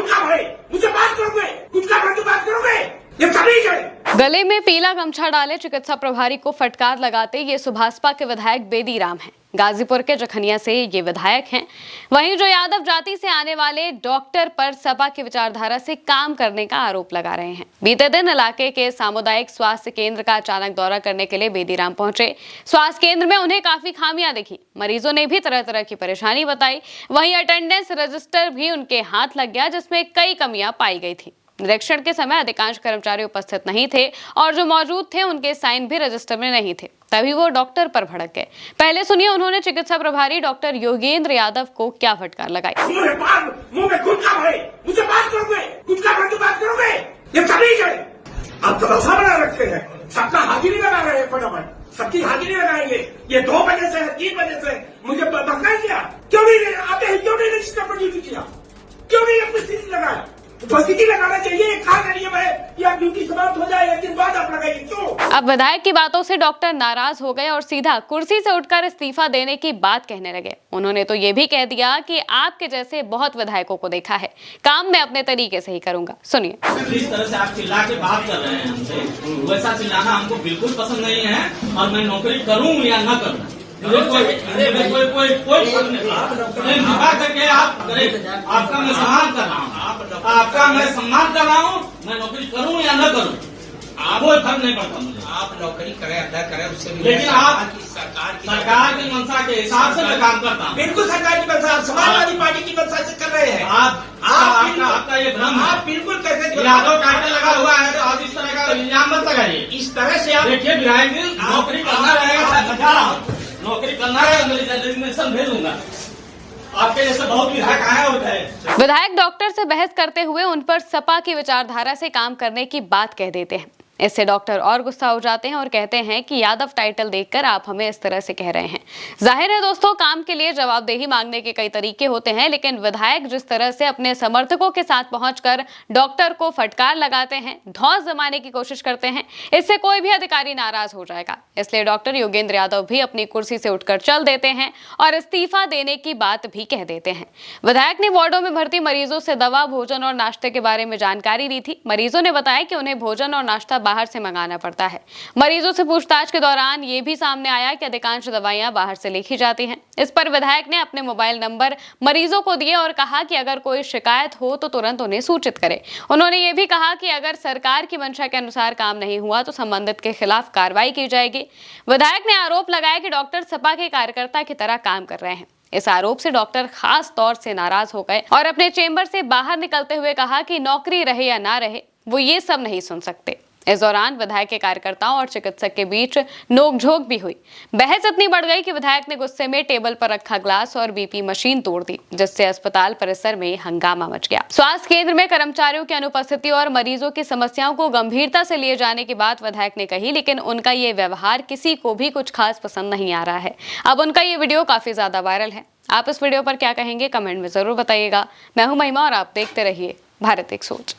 खून का भय, मुझे बात करोगे, कुछ का भय बात करोगे, ये कभी है। गले में पीला गमछा डाले चिकित्सा प्रभारी को फटकार लगाते ये सुभाषपा के विधायक बेदी राम हैं। गाजीपुर के जखनिया से ये विधायक हैं। वहीं जो यादव जाति से आने वाले डॉक्टर पर सपा की विचारधारा से काम करने का आरोप लगा रहे हैं। बीते दिन इलाके के सामुदायिक स्वास्थ्य केंद्र का अचानक दौरा करने के लिए बेदी राम पहुंचे। स्वास्थ्य केंद्र में उन्हें काफी खामियां दिखी। मरीजों ने भी तरह तरह की परेशानी बताई। वहीं अटेंडेंस रजिस्टर भी उनके हाथ लग गया, जिसमें कई कमियां पाई गई थी। निरीक्षण के समय अधिकांश कर्मचारी उपस्थित नहीं थे और जो मौजूद थे उनके साइन भी रजिस्टर में नहीं थे। तभी वो डॉक्टर पर भड़क गए। पहले सुनिए उन्होंने चिकित्सा प्रभारी डॉक्टर योगेंद्र यादव को क्या फटकार लगाई। मुंह में खून का भय, मुझे बात करोगे, कुछ का भय बात करोगे, ये कभी है। आप तो दशा बना रखते हैं, सबका हाजिरी लगा रहे हैं, फटाफट सबकी हाजिरी लगाएंगे। ये 2 बजे से 3 बजे से मुझे धक्का किया, क्यों नहीं आते हैं, क्यों नहीं रजिस्टर पर ड्यूटी किया, क्यों नहीं अपनी स्थिति लगाया। उपस्थिति लगाना चाहिए, कहा करिए मैं या ड्यूटी समाप्त हो जाए, 1 दिन बाद आप लगाइए, क्यों। अब विधायक की बातों से डॉक्टर नाराज हो गए और सीधा कुर्सी से उठकर इस्तीफा देने की बात कहने लगे। उन्होंने तो ये भी कह दिया कि आपके जैसे बहुत विधायकों को देखा है, काम मैं अपने तरीके से ही करूंगा। सुनिए। जिस तरह से आप चिल्ला के बात कर रहे हैं हमसे, वैसा चिल्लाना हमको बिल्कुल पसंद नहीं है और मैं नौकरी करूं या न करूं, कोई फर्क नहीं। करके आप आपका मैं सम्मान कर रहा हूँ, आपका मैं सम्मान कर रहा हूँ। मैं नौकरी करूँ या न करूँ कोई फर्क नहीं पड़ता मुझे। आप नौकरी करें अदा करें उससे भी, लेकिन आप सरकार की मंशा के हिसाब से मैं काम करता हूँ। बिल्कुल सरकार की मंशा, समाजवादी पार्टी की मंशा से कर रहे हैं। आपका ये भ्रम है। आप बिल्कुल कैसे यादव टाइटल लगा हुआ है तो आप इस तरह का इल्जाम मत लगाइए। इस तरह से आप देखिए विधायक जी, नौकरी करना रहेगा, नौकरी करना है, रेजिग्नेशन भेज दूंगा। आपके जैसे बहुत विधायक आए और गए। विधायक डॉक्टर से बहस करते हुए उन पर सपा की विचारधारा से काम करने की बात कह देते हैं। इससे डॉक्टर और गुस्सा हो जाते हैं और कहते हैं कि यादव टाइटल देखकर आप हमें इस तरह से कह रहे हैं। जाहिर है दोस्तों, काम के लिए जवाबदेही मांगने के कई तरीके होते हैं, लेकिन विधायक जिस तरह से अपने समर्थकों के साथ पहुंचकर डॉक्टर को फटकार लगाते हैं, धौंस जमाने की कोशिश करते हैं, इससे कोई भी अधिकारी नाराज हो जाएगा। इसलिए डॉक्टर योगेंद्र यादव भी अपनी कुर्सी से उठकर चल देते हैं और इस्तीफा देने की बात भी कह देते हैं। विधायक ने वार्डों में भर्ती मरीजों से दवा, भोजन और नाश्ते के बारे में जानकारी दी थी। मरीजों ने बताया कि उन्हें भोजन और नाश्ता बाहर से मंगाना पड़ता है। मरीजों से पूछताछ के दौरान ये भी सामने आया कि अधिकांश दवाइयां बाहर से लिखी जाती हैं। इस पर विधायक ने अपने मोबाइल नंबर मरीजों को दिए और कहा कि अगर कोई शिकायत हो तो तुरंत उन्हें सूचित करें। उन्होंने ये भी कहा कि अगर सरकार की मंशा के अनुसार काम नहीं हुआ तो संबंधित के खिलाफ कार्रवाई की जाएगी। विधायक ने आरोप लगाया कि डॉक्टर सपा के कार्यकर्ता की तरह काम कर रहे हैं। इस आरोप से डॉक्टर खास तौर से नाराज हो गए और अपने चेंबर से बाहर निकलते हुए कहा कि नौकरी रहे या ना रहे, वो ये सब नहीं सुन सकते। इस दौरान विधायक के कार्यकर्ताओं और चिकित्सक के बीच नोकझोंक भी हुई। बहस इतनी बढ़ गई कि विधायक ने गुस्से में टेबल पर रखा ग्लास और बीपी मशीन तोड़ दी, जिससे अस्पताल परिसर में हंगामा मच गया। स्वास्थ्य केंद्र में कर्मचारियों की अनुपस्थिति और मरीजों की समस्याओं को गंभीरता से लिए जाने की बात विधायक ने कही, लेकिन उनका ये व्यवहार किसी को भी कुछ खास पसंद नहीं आ रहा है। अब उनका ये वीडियो काफी ज्यादा वायरल है। आप इस वीडियो पर क्या कहेंगे, कमेंट में जरूर बताइएगा। मैं हूं महिमा और आप देखते रहिए भारत एक सोच।